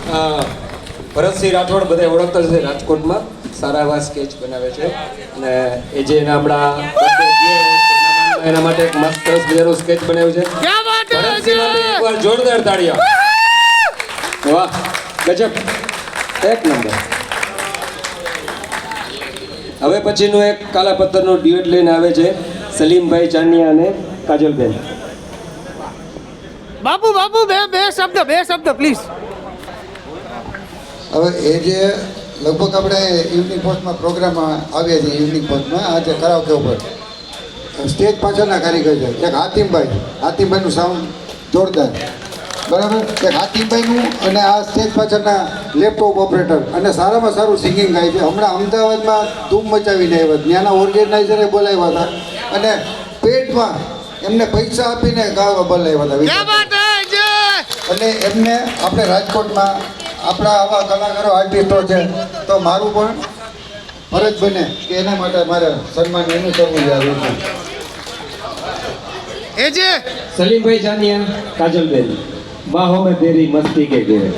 ભરતસિંહ રાઠોડ બધા ઓળખતા છે રાજકોટમાં, સારા એવા સ્કેચ બનાવે છે અને એ જે આપણા એના માટે એક મસ્ત સરસ મજાનું સ્કેચ બનાવ્યું છે. ભરતસિંહ માટે એકવાર જોરદાર તાળીઓ. વાહ, ગજબ, એક નંબર. હવે પછીનું એક કાલા પથ્થરનું ડ્યુએટ લઈને આવે છે સલીમભાઈ ચાંદિયા અને કાજલબેન. બાપુ બાપુ બે શબ્દ પ્લીઝ. હવે એ જે લગભગ આપણે ઇવનિંગ પોસ્ટમાં પ્રોગ્રામમાં આવ્યા છીએ, ઇવનિંગ પોસ્ટમાં આજે કરાવકે ઉપર સ્ટેજ પાછળના કારીગર છે એક હાતિમભાઈનું સાઉન્ડ જોરદાર, બરાબર. એક હાતિમભાઈનું અને આ સ્ટેજ પાછળના લેપટોપ ઓપરેટર અને સારામાં સારું સિંગિંગ ગાય છે. હમણાં અમદાવાદમાં ધૂમ મચાવીને આવ્યા, ત્યાંના ઓર્ગેનાઇઝરે બોલાવ્યા હતા અને પેટમાં એમને પૈસા આપીને ગાવા બોલાવ્યા હતા. અને એમને આપણે રાજકોટમાં આપણા આવા કલાકારો આર્ટિસ્ટો છે તો મારું પણ ફરજ બને કે એના માટે મારે સન્માન એનું કરવું જરૂરી છે. સલીમભાઈ ચાંદિયા, કાજલબેન, બાહોं में तेरी मस्ती के घेरे.